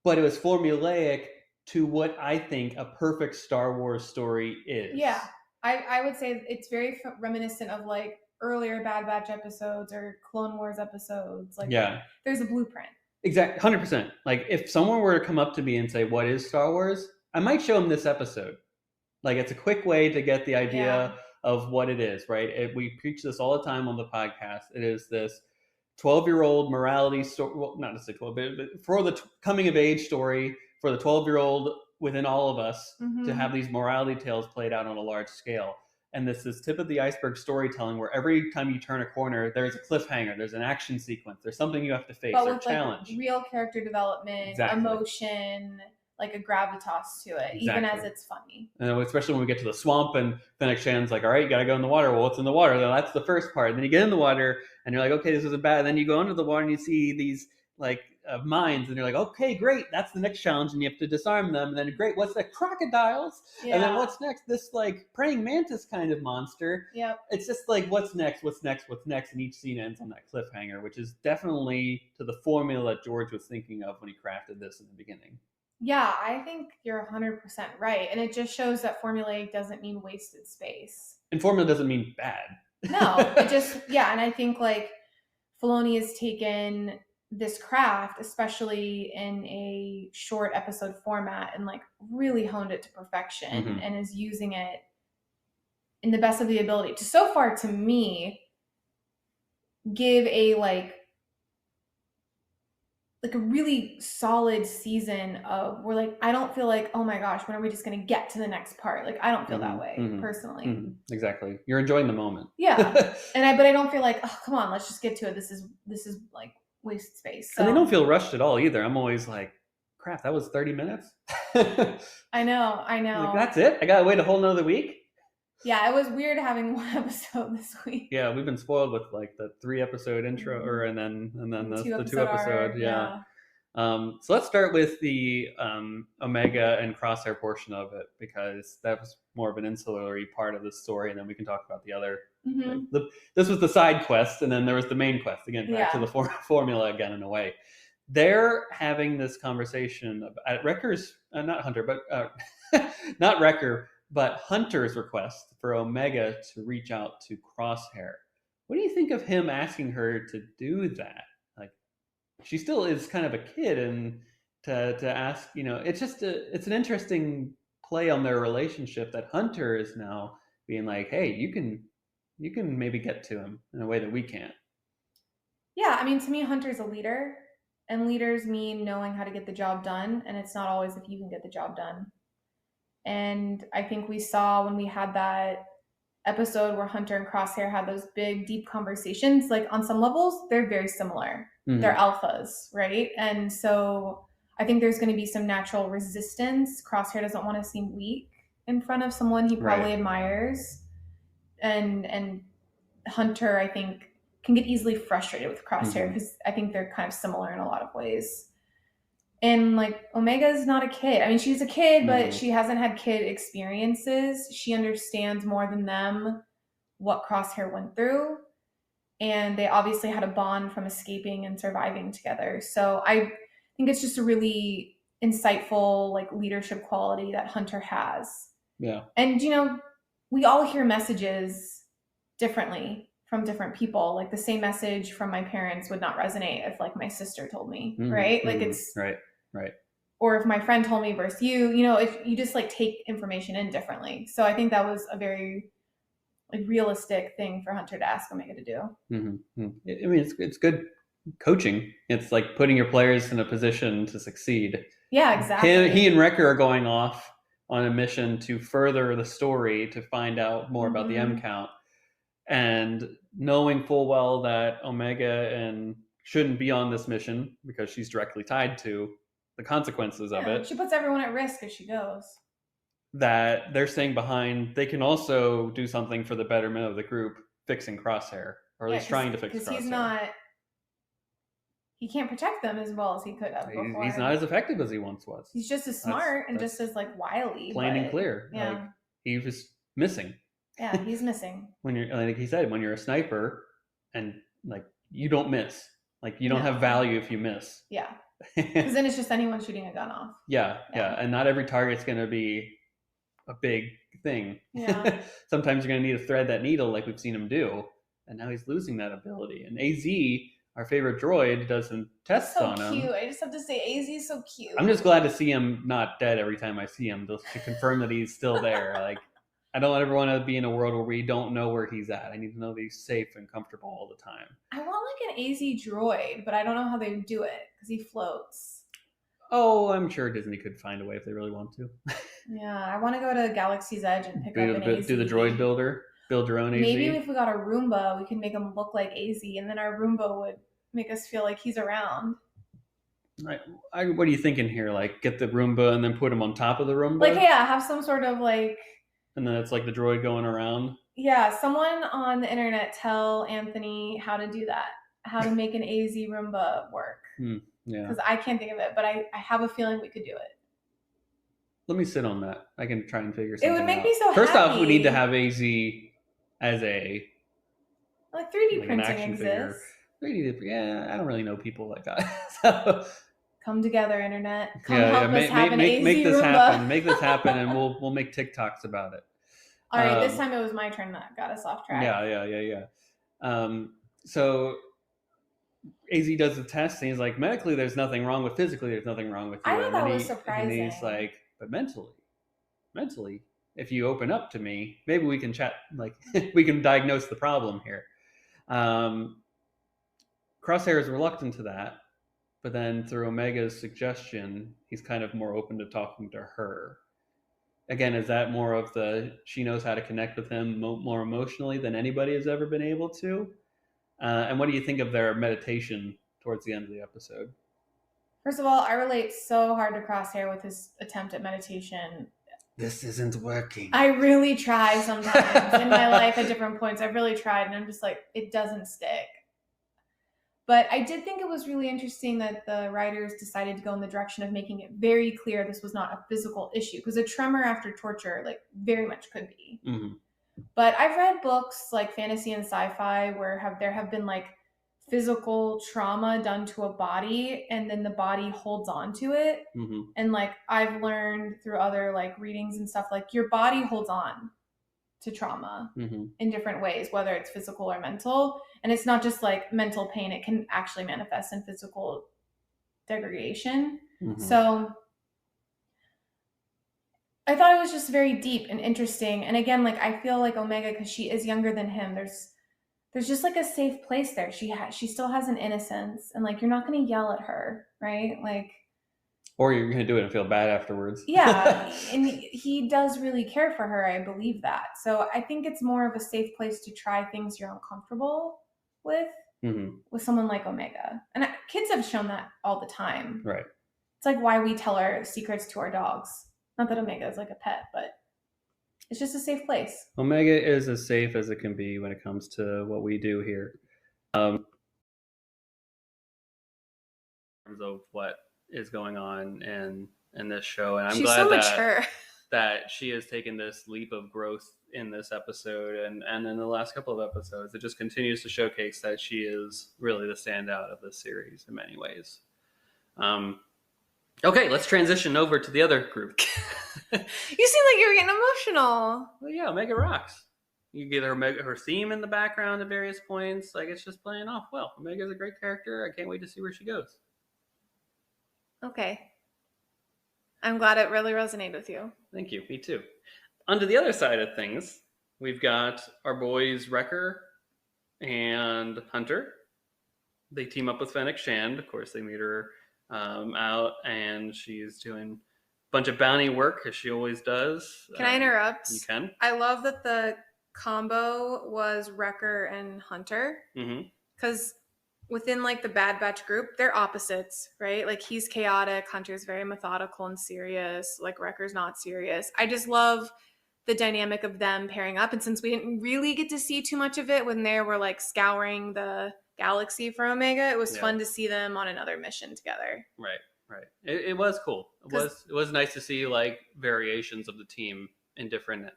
But it was formulaic to what I think a perfect Star Wars story is. Yeah, I would say it's very reminiscent of like earlier Bad Batch episodes or Clone Wars episodes. Like, there's a blueprint. Exactly, 100%. Like, if someone were to come up to me and say, what is Star Wars? I might show them this episode. Like, it's a quick way to get the idea of what it is, right? We preach this all the time on the podcast. It is this 12-year-old morality story. Well, not necessarily 12, but for the coming of age story for the 12-year-old within all of us to have these morality tales played out on a large scale. And this is tip of the iceberg storytelling where every time you turn a corner, there's a cliffhanger, there's an action sequence, there's something you have to face or challenge. Like real character development, emotion, like a gravitas to it, even as it's funny. And especially when we get to the swamp and Fennic Shan's like, all right, you got to go in the water. Well, what's in the water? Well, that's the first part. And then you get in the water and you're like, okay, this isn't bad. And then you go into the water and you see these like mines and you're like, okay, great. That's the next challenge. And you have to disarm them. And then great. What's that? Crocodiles. Yeah. And then what's next? This like praying mantis kind of monster. Yep. It's just like, what's next? And each scene ends on that cliffhanger, which is definitely to the formula that George was thinking of when he crafted this in the beginning. Yeah, I think you're 100% right. And it just shows that formulaic doesn't mean wasted space. And formula doesn't mean bad. No, it just, and I think like Filoni has taken this craft, especially in a short episode format, and like really honed it to perfection and is using it in the best of the ability to, so far to me, give a like a really solid season of where like I don't feel like, oh my gosh, when are we just going to get to the next part? Like I don't feel that way personally. Exactly. You're enjoying the moment. Yeah. But I don't feel like, oh, come on, let's just get to it. This is like wasted space. So. And they don't feel rushed at all either. I'm always like, crap, that was 30 minutes. I know. Like, that's it? I got to wait a whole nother week? Yeah, it was weird having one episode this week. Yeah, we've been spoiled with like the 3-episode intro, and then the 2-episode. Yeah. So let's start with the Omega and Crosshair portion of it, because that was more of an ancillary part of the story, and then we can talk about the other. This was the side quest, and then there was the main quest. Again, back to the formula again in a way. They're having this conversation at Wrecker's, not Hunter, but not Wrecker, but Hunter's request for Omega to reach out to Crosshair. What do you think of him asking her to do that? Like, she still is kind of a kid, and to ask, it's just it's an interesting play on their relationship that Hunter is now being like, hey, you can maybe get to him in a way that we can't. Yeah, I mean, to me, Hunter's a leader, and leaders mean knowing how to get the job done, and it's not always if you can get the job done. And I think we saw when we had that episode where Hunter and Crosshair had those big, deep conversations, like on some levels, they're very similar. Mm-hmm. They're alphas, right? And so I think there's going to be some natural resistance. Crosshair doesn't want to seem weak in front of someone he probably admires. And Hunter, I think, can get easily frustrated with Crosshair because I think they're kind of similar in a lot of ways. And like Omega's not a kid. I mean, she's a kid, but she hasn't had kid experiences. She understands more than them what Crosshair went through. And they obviously had a bond from escaping and surviving together. So I think it's just a really insightful like leadership quality that Hunter has. Yeah. And, you know, we all hear messages differently from different people. Like the same message from my parents would not resonate if like my sister told me, right? Like it's right. Or if my friend told me versus you know, if you just like take information in differently. So I think that was a very like realistic thing for Hunter to ask Omega to do. I mean, it's good coaching. It's like putting your players in a position to succeed. Yeah, exactly. He and Wrecker are going off on a mission to further the story to find out more about the M count. And knowing full well that Omega shouldn't be on this mission because she's directly tied to the consequences of it. She puts everyone at risk as she goes. That they're staying behind. They can also do something for the betterment of the group, fixing Crosshair, or at least trying to fix Crosshair. Because he can't protect them as well as he could have before. He's not as effective as he once was. He's just as smart and just as like wily. Plain and clear. Yeah. Like, he was missing. Yeah, he's missing. When you're, like he said, when you're a sniper and like you don't miss, like you don't have value if you miss. Yeah. Because then it's just anyone shooting a gun off. Yeah. And not every target's going to be a big thing. Yeah. Sometimes you're going to need to thread that needle like we've seen him do. And now he's losing that ability. And AZ, our favorite droid, does some tests on him. So cute. I just have to say, AZ is so cute. I'm just glad to see him not dead every time I see him, just to confirm that he's still there. Like, I don't ever want to be in a world where we don't know where he's at. I need to know that he's safe and comfortable all the time. I want like an AZ droid, but I don't know how they do it because he floats. Oh, I'm sure Disney could find a way if they really want to. Yeah, I want to go to Galaxy's Edge and pick up an AZ. Do the droid builder. Build your own AZ. Maybe if we got a Roomba, we could make him look like AZ, and then our Roomba would make us feel like he's around. What are you thinking here? Like, get the Roomba and then put him on top of the Roomba? Like, yeah, have some sort of like... And then it's like the droid going around? Yeah, someone on the internet tell Anthony how to do that. How to make an AZ Roomba work. Yeah. Because I can't think of it, but I have a feeling we could do it. Let me sit on that. I can try and figure something out. It would make me so happy. First off, we need to have AZ as a... Like 3D printing exists. 3D, yeah, I don't really know people like that. So... Come together, internet. Come help us have an AZ make this Roomba. happen. Make this happen, and we'll make TikToks about it. All right, this time it was my turn that got us off track. Yeah. So AZ does the test, and he's like, medically, there's nothing wrong with physically. There's nothing wrong with you. I thought that was surprising. And he's like, but mentally, if you open up to me, maybe we can chat. Like, we can diagnose the problem here. Crosshair is reluctant to that. But then through Omega's suggestion, he's kind of more open to talking to her. Again, is that more of she knows how to connect with him more emotionally than anybody has ever been able to? And what do you think of their meditation towards the end of the episode? First of all, I relate so hard to Crosshair with his attempt at meditation. This isn't working. I really try sometimes in my life at different points. I've really tried, and I'm just like, it doesn't stick. But I did think it was really interesting that the writers decided to go in the direction of making it very clear this was not a physical issue, because a tremor after torture, like, very much could be. Mm-hmm. But I've read books like fantasy and sci-fi where there have been like physical trauma done to a body, and then the body holds on to it. Mm-hmm. And like I've learned through other like readings and stuff, like your body holds on to trauma in different ways, whether it's physical or mental. And it's not just like mental pain, it can actually manifest in physical degradation. So I thought it was just very deep and interesting. And again, like I feel like Omega, because she is younger than him, there's just like a safe place there. She still has an innocence, and like you're not going to yell at her, right? Like, Or you're going to do it and feel bad afterwards. yeah, and he does really care for her. I believe that. So I think it's more of a safe place to try things you're uncomfortable with Mm-hmm. with someone like Omega. And kids have shown that all the time. Right. It's like why we tell our secrets to our dogs. Not that Omega is like a pet, but it's just a safe place. Omega is as safe as it can be when it comes to what we do here. In terms of what is going on in this show, and I'm She's glad so that mature. that she has taken this leap of growth in this episode and in the last couple of episodes. It just continues to showcase that she is really the standout of this series in many ways. Okay, let's transition over to the other group. You seem like you were getting emotional. Well, yeah, Omega rocks. You get her theme in the background at various points. Like, it's just playing off well. Omega's a great character. I can't wait to see where she goes. Okay. I'm glad it really resonated with you. Thank you. Me too. Onto the other side of things, we've got our boys Wrecker and Hunter. They team up with Fennic Shand. Of course, they meet her out, and she's doing a bunch of bounty work, as she always does. Can I interrupt? You can. I love that the combo was Wrecker and Hunter. Because within like the Bad Batch group, they're opposites, right? Like he's chaotic, Hunter's very methodical and serious, like Wrecker's not serious. I just love the dynamic of them pairing up. And since we didn't really get to see too much of it when they were like scouring the galaxy for Omega, it was fun to see them on another mission together. Right. It was cool. It was nice to see like variations of the team in different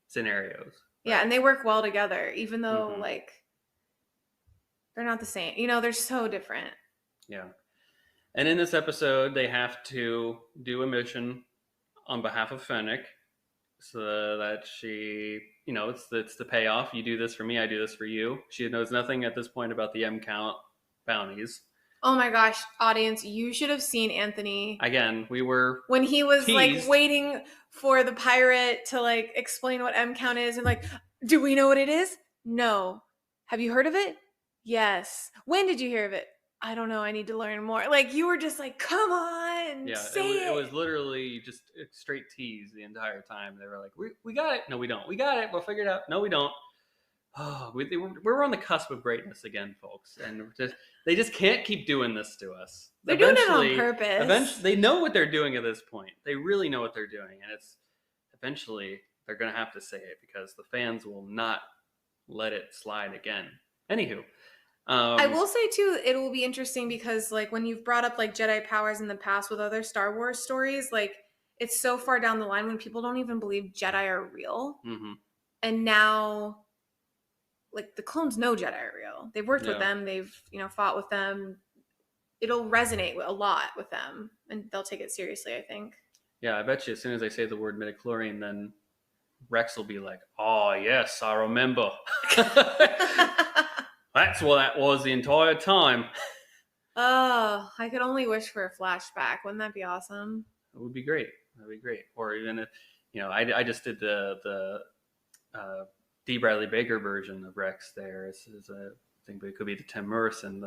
scenarios. Right? Yeah, and they work well together, even though like they're not the same. You know, they're so different. Yeah. And in this episode, they have to do a mission on behalf of Fennic so that she, you know, it's the payoff. You do this for me, I do this for you. She knows nothing at this point about the M count bounties. Oh my gosh, audience, you should have seen Anthony. Again, we were when he was teased. Like waiting for the pirate to like explain what M count is and like, do we know what it is? No. Have you heard of it? Yes. When did you hear of it? I don't know. I need to learn more. Like you were just like, come on. Yeah, say it was literally just a straight tease the entire time. They were like, we got it. No, we don't. We got it. We'll figure it out. No, we don't. Oh, we're on the cusp of greatness again, folks. And they just can't keep doing this to us. They're doing it on purpose. Eventually, they know what they're doing at this point. They really know what they're doing. And it's eventually they're going to have to say it because the fans will not let it slide again. Anywho. I will say too, it will be interesting because like when you've brought up like Jedi powers in the past with other Star Wars stories, like it's so far down the line when people don't even believe Jedi are real. And now like the clones know Jedi are real. They've worked with them. They've, you know, fought with them. It'll resonate a lot with them and they'll take it seriously, I think. Yeah, I bet you as soon as I say the word midichlorian, then Rex will be like, oh yes, I remember. That's what that was the entire time. Oh, I could only wish for a flashback. Wouldn't that be awesome? It would be great. That'd be great. Or even if, you know, I just did the D. Bradley Baker version of Rex there. I think it could be the Tim Morrison,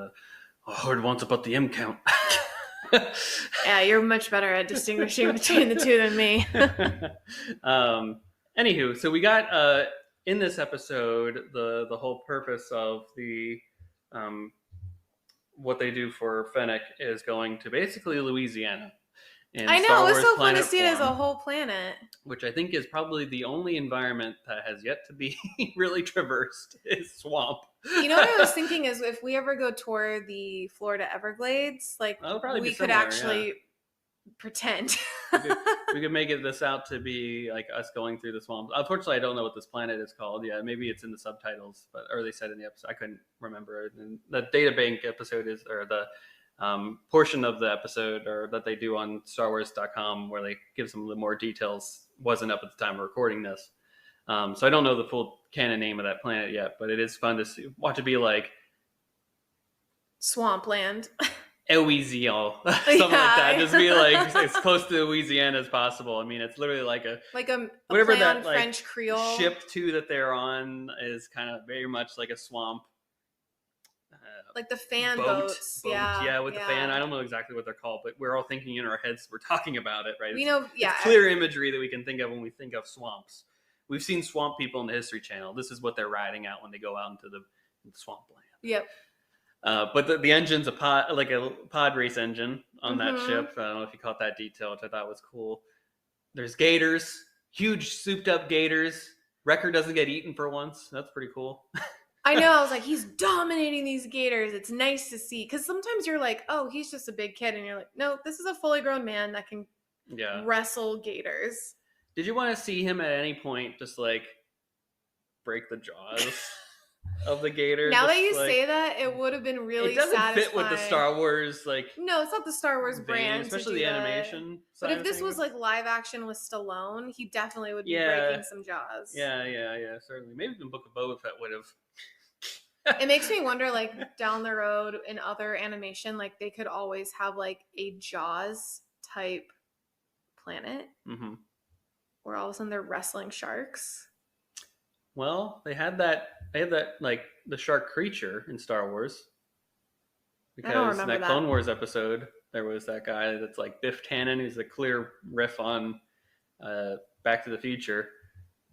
I heard once about the M count. Yeah, you're much better at distinguishing between the two than me. Anywho, so we got... in this episode, the whole purpose of the what they do for Fennic is going to basically Louisiana. I know, it was so fun to see it as a whole planet. Which I think is probably the only environment that has yet to be really traversed is swamp. You know what I was thinking is if we ever go tour the Florida Everglades, like we could actually pretend. we could make this out to be like us going through the swamp. Unfortunately, I don't know what this planet is called. Yeah, maybe it's in the subtitles, or they said in the episode. I couldn't remember. And the databank episode is, or the portion of the episode, or that they do on StarWars.com, where they give some more details, wasn't up at the time of recording this. So I don't know the full canon name of that planet yet, but it is fun to watch it be like swampland. Louisiana, something like that. Just be like as close to Louisiana as possible. I mean, it's literally like a whatever play that on like French Creole. ship too that they're on is kind of very much like a swamp. Like the fan boat, yeah, with the fan. I don't know exactly what they're called, but we're all thinking in our heads. We're talking about it, right? We know, yeah. It's clear imagery that we can think of when we think of swamps. We've seen swamp people in the History Channel. This is what they're riding out when they go out into the swamp land. Yep. But the engine's a pod race engine on that ship. I don't know if you caught that detail, which I thought was cool. There's gators, huge souped up gators. Wrecker doesn't get eaten for once. That's pretty cool. I know. I was like, he's dominating these gators. It's nice to see. Because sometimes you're like, oh, he's just a big kid. And you're like, no, this is a fully grown man that can wrestle gators. Did you want to see him at any point just like break the jaws of the gator? Now that you say that, it would have been really satisfying. It doesn't fit with the Star Wars, No, it's not the Star Wars brand. Especially the animation side. But if this was like live action with Stallone, he definitely would be breaking some jaws. Yeah, certainly. Maybe the Book of Boba Fett would have. It makes me wonder, like, down the road in other animation, like, they could always have, like, a Jaws type planet where all of a sudden they're wrestling sharks. Well, they had that, like, the shark creature in Star Wars. Because I don't remember in that Clone Wars episode, there was that guy that's like Biff Tannen, who's a clear riff on Back to the Future.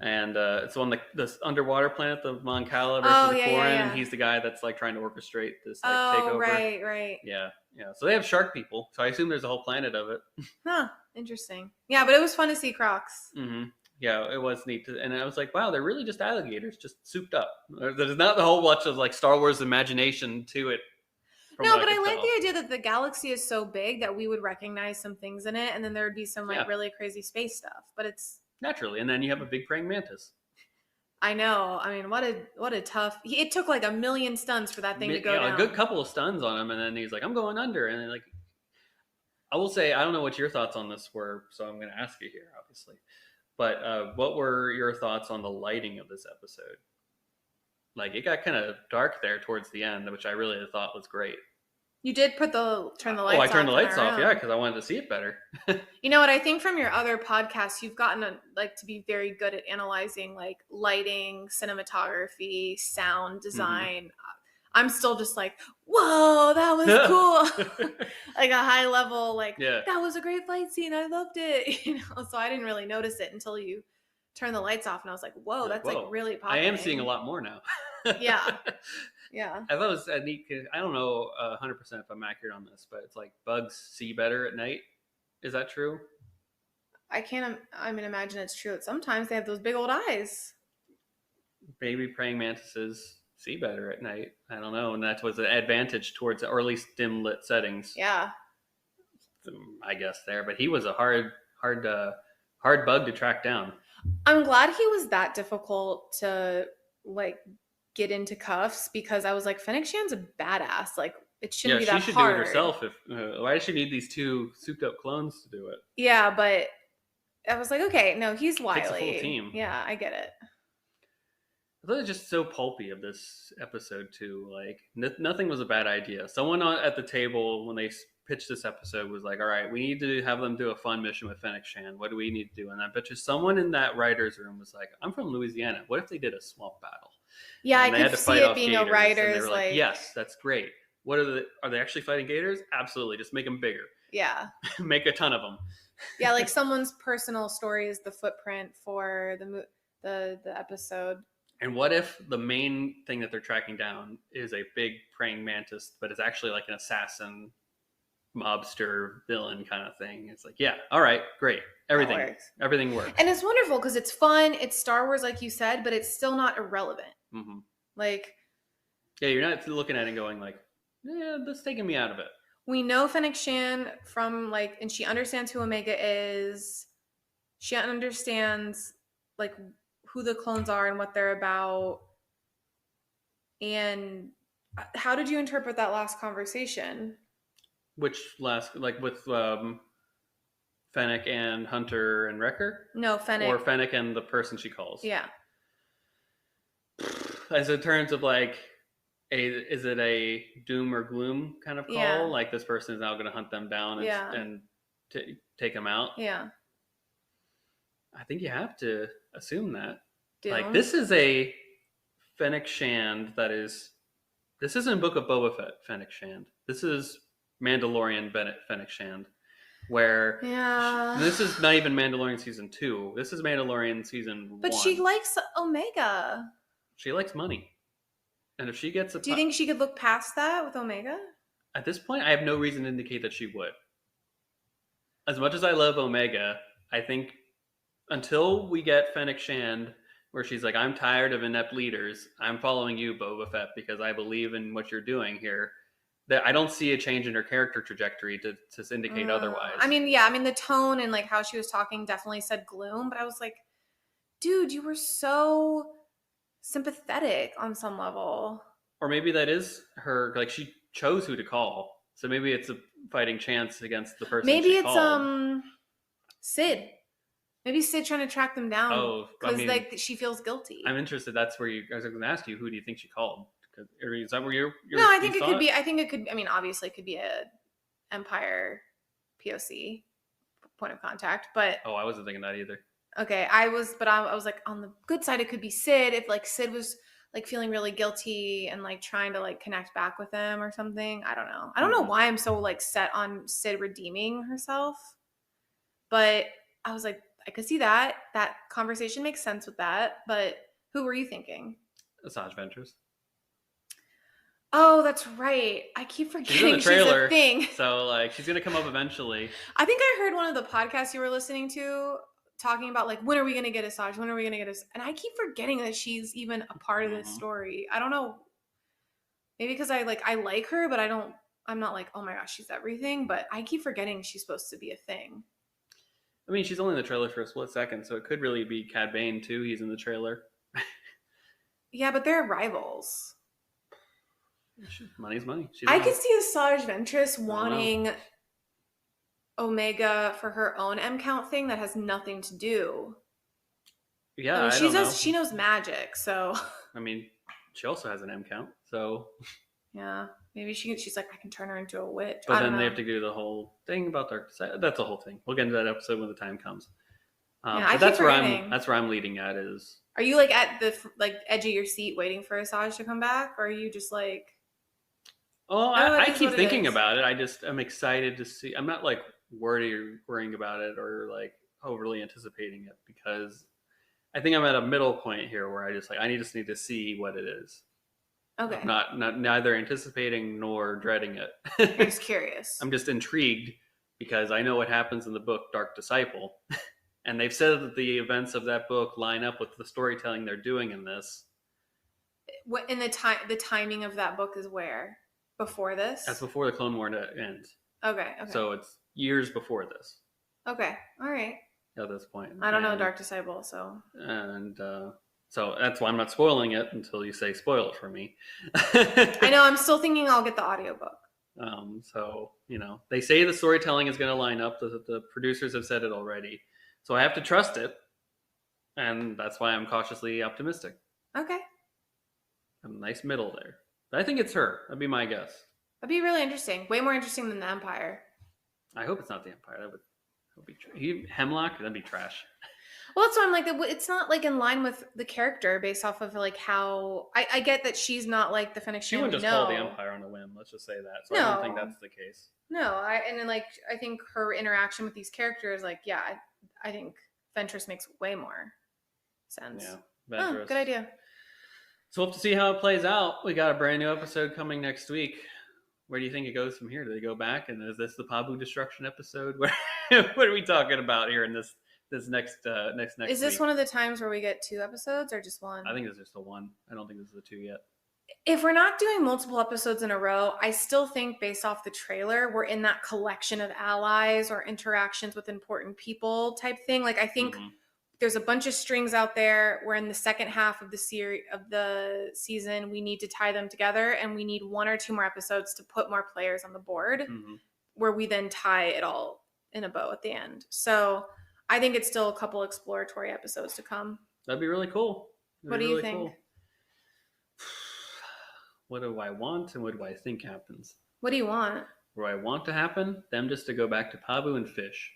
And it's on the underwater planet, the Mon Cala versus the Quarren, and he's the guy that's like trying to orchestrate this like takeover. Right. Yeah. So they have shark people. So I assume there's a whole planet of it. Huh. Interesting. Yeah, but it was fun to see crocs. Mm-hmm. Yeah, it was neat. And I was like, wow, they're really just alligators, just souped up. There's not the whole bunch of like Star Wars imagination to it. No, but I like the idea that the galaxy is so big that we would recognize some things in it, and then there would be some like really crazy space stuff. But it's naturally, and then you have a big praying mantis. I know. I mean, what a tough. It took like 1,000,000 stuns for that thing to go down. A good couple of stuns on him, and then he's like, "I'm going under," and then like, I will say, I don't know what your thoughts on this were, so I'm going to ask you here, obviously. But what were your thoughts on the lighting of this episode? Like, it got kind of dark there towards the end, which I really thought was great. You did turn the lights off. Oh, I turned the lights off, because I wanted to see it better. You know what? I think from your other podcasts, you've gotten to be very good at analyzing like lighting, cinematography, sound design. I'm still just like, whoa, that was cool. Like a high level, like, that was a great fight scene. I loved it. So I didn't really notice it until you turned the lights off. And I was like, whoa, that's like really popping. I am seeing a lot more now. Yeah. I thought it was neat because I don't know 100% if I'm accurate on this, but it's like bugs see better at night. Is that true? I imagine it's true that sometimes they have those big old eyes. Baby praying mantises see better at night. I don't know. And that was an advantage towards, or at least dim lit settings. Yeah. I guess there, but he was a hard bug to track down. I'm glad he was that difficult to like get into cuffs, because I was like, Fennic Shan's a badass. Like, it shouldn't be that hard. She should do it herself. Why does she need these two souped up clones to do it? Yeah, but I was like, okay, no, he's wily. It's a full team. Yeah, I get it. I thought it was just so pulpy of this episode too. Like, nothing was a bad idea. Someone at the table when they pitched this episode was like, all right, we need to have them do a fun mission with Fennic Shan. What do we need to do? And I bet you someone in that writer's room was like, I'm from Louisiana. What if they did a swamp battle? Yeah, I could see it being a writer's like, yes, that's great. Are they actually fighting gators? Absolutely. Just make them bigger. Yeah. Make a ton of them. Yeah, like someone's personal story is the footprint for the episode. And what if the main thing that they're tracking down is a big praying mantis, but it's actually like an assassin, mobster, villain kind of thing? It's like, yeah, all right, great. Everything works. And it's wonderful because it's fun. It's Star Wars, like you said, but it's still not irrelevant. Mm-hmm. Like, yeah, you're not looking at it and going like, yeah, that's taking me out of it. We know Fennic Shan from like, and she understands who Omega is. She understands like who the clones are and what they're about. And how did you interpret that last conversation? Which last, like with Fennic and Hunter and Wrecker? No, Fennic. Or Fennic and the person she calls. Yeah. As in terms of like, is it a doom or gloom kind of call? Yeah. Like this person is now going to hunt them down Yeah. and take them out? Yeah. I think you have to assume that. Like Doom. this is a Fennic Shand that is. This isn't Book of Boba Fett Fennec Shand. This is Mandalorian Fennec Shand. Where Yeah. this is not even Mandalorian season 2. This is Mandalorian season But 1. she likes Omega. She likes money, and if she gets Do you think she could look past that with Omega? at this point, I have no reason to indicate that she would. As much as I love Omega, I think until we get Fennec Shand, where she's like, "I'm tired of inept leaders. I'm following you, Boba Fett, because I believe in what you're doing here." That I don't see a change in her character trajectory to indicate otherwise. I mean, yeah, I mean the tone and like how she was talking definitely said gloom, but I was like, dude, you were so sympathetic on some level. Or maybe that is her, like she chose who to call. So maybe it's a fighting chance against the person. Maybe she it's called. Sid. Maybe Sid trying to track them down. Oh, because like she feels guilty. I'm interested. That's where I was going to ask you, who do you think she called? Is that where you're? No, I think it could be. I think it could. I mean, obviously, it could be a Empire POC point of contact, but I wasn't thinking that either. Okay, I was like on the good side, it could be Sid if like Sid was like feeling really guilty and like trying to like connect back with them or something. I don't know. I don't know why I'm so like set on Sid redeeming herself, but I was like, I could see that. That conversation makes sense with that. But who were you thinking? Asajj Ventress. Oh, that's right. I keep forgetting she's in the trailer, she's a thing. So like she's gonna come up eventually. I think I heard one of the podcasts you were listening to talking about like when are we gonna get Asajj? When are we gonna get and I keep forgetting that she's even a part of this story. I don't know. Maybe because I like her, but I'm not like, oh my gosh, she's everything. But I keep forgetting she's supposed to be a thing. I mean, she's only in the trailer for a split second, so it could really be Cad Bane too. He's in the trailer. Yeah, but they're rivals. Money's money. I could see Asajj Ventress wanting Omega for her own M count thing that has nothing to do. Yeah, I mean, she knows magic, so. I mean, she also has an M count, so. Yeah, maybe she's like, I can turn her into a witch. But then they have to do the whole thing about dark side. That's the whole thing. We'll get into that episode when the time comes. Yeah, that's where I'm leading at is. Are you like at the like edge of your seat waiting for Asajj to come back, or are you just like? Oh, I keep thinking about it. I'm excited to see. I'm not like worrying about it or like overly anticipating it because I think I'm at a middle point here where I just need to see what it is. Okay. Not neither anticipating nor dreading it. You're just curious. I'm just intrigued because I know what happens in the book Dark Disciple. And they've said that the events of that book line up with the storytelling they're doing in this. What in the timing of that book is where? Before this? That's before the Clone War ends. Okay. So it's years before this. Okay. All right. At this point. I don't know Dark Disciple, so. And so that's why I'm not spoiling it until you say spoil it for me. I know. I'm still thinking I'll get the audiobook. So, they say the storytelling is going to line up. The producers have said it already. So I have to trust it. And that's why I'm cautiously optimistic. Okay. A nice middle there. But I think it's her. That'd be my guess. That'd be really interesting. Way more interesting than the Empire. I hope it's not the Empire. That would be Hemlock. That'd be trash. Well, that's why I'm like, it's not like in line with the character based off of like how I get that she's not like the Fennic. She wouldn't just call the Empire on a whim. Let's just say that. So no. I don't think that's the case. No, I think her interaction with these characters, like, yeah, I think Ventress makes way more sense. Yeah, Ventress. Oh, good idea. So we'll have to see how it plays out. We got a brand new episode coming next week. Where do you think it goes from here? Do they go back? And is this the Pabu destruction episode? What are we talking about here in this next Is this week? One of the times where we get 2 episodes or just 1? I think it's just a 1. I don't think this is a 2 yet. If we're not doing multiple episodes in a row, I still think based off the trailer, we're in that collection of allies or interactions with important people type thing. Like, I think there's a bunch of strings out there. We're in the second half of the season. We need to tie them together, and we need 1 or 2 more episodes to put more players on the board where we then tie it all in a bow at the end. So I think it's still a couple exploratory episodes to come. That'd be really cool. What do you think? Cool. What do I want and what do I think happens? What do you want? What do I want to happen? Them just to go back to Pabu and fish.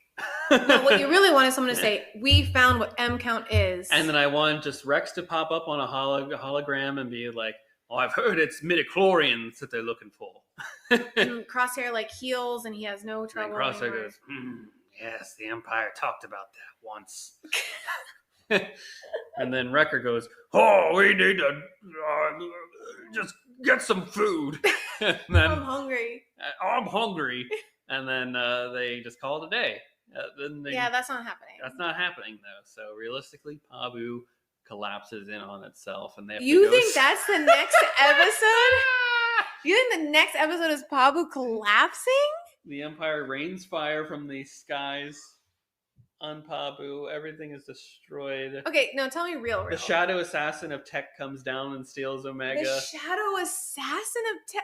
No, what you really want is someone to say, "We found what M count is." And then I want just Rex to pop up on a hologram and be like, "Oh, I've heard it's midichlorians that they're looking for." And Crosshair like heals and he has no trouble. And Crosshair anymore. goes, "Yes, the Empire talked about that once." And then Wrecker goes, "Oh, we need to just get some food." And then, I'm hungry. I'm hungry. And then they just call it a day. Yeah, that's not happening. That's not happening, though. So realistically, Pabu collapses in on itself. And they have You to go think that's the next episode? You think the next episode is Pabu collapsing? The Empire rains fire from the skies on Pabu. Everything is destroyed. Okay, no, tell me real. The Shadow Assassin of Tech comes down and steals Omega. The Shadow Assassin of Tech.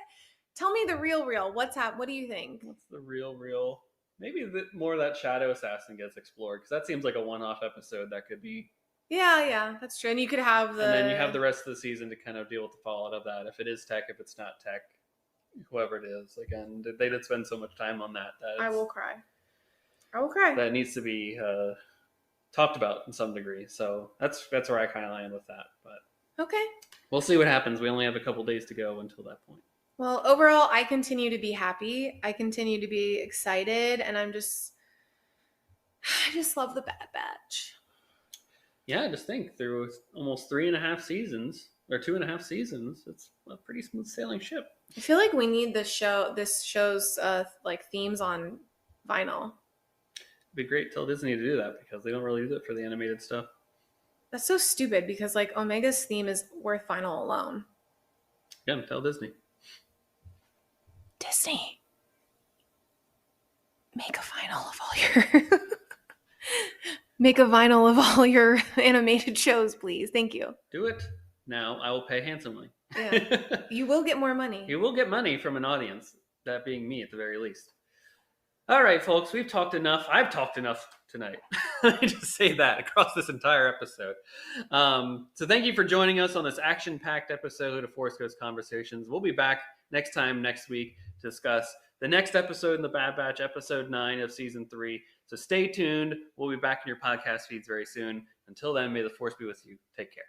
Tell me the real. What's happening? What do you think? What's the real? Maybe more of that Shadow Assassin gets explored, because that seems like a one-off episode that could be. Yeah, that's true. And you could have the. And then you have the rest of the season to kind of deal with the fallout of that. If it is Tech, if it's not Tech, whoever it is. Again, they did spend so much time on that. I will cry. That needs to be talked about in some degree. So that's where I kind of land with that. But okay, we'll see what happens. We only have a couple days to go until that point. Well, overall, I continue to be happy. I continue to be excited, and I just love the Bad Batch. Yeah, just think through almost 3.5 seasons or 2.5 seasons, it's a pretty smooth sailing ship. I feel like we need this show's like themes on vinyl. It'd be great to tell Disney to do that, because they don't really do it for the animated stuff. That's so stupid, because like Omega's theme is worth vinyl alone. Yeah, tell Disney. Disney, make a vinyl of all your animated shows, please. Thank you. Do it now. I will pay handsomely. Yeah. You will get more money. You will get money from an audience, that being me at the very least. All right, folks, we've talked enough. I've talked enough tonight. Let me just say that across this entire episode. So thank you for joining us on this action-packed episode of Force Ghost Conversations. We'll be back next week to discuss the next episode in the Bad Batch, episode 9 of season 3. So stay tuned. We'll be back in your podcast feeds very soon. Until then, may the Force be with you. Take care.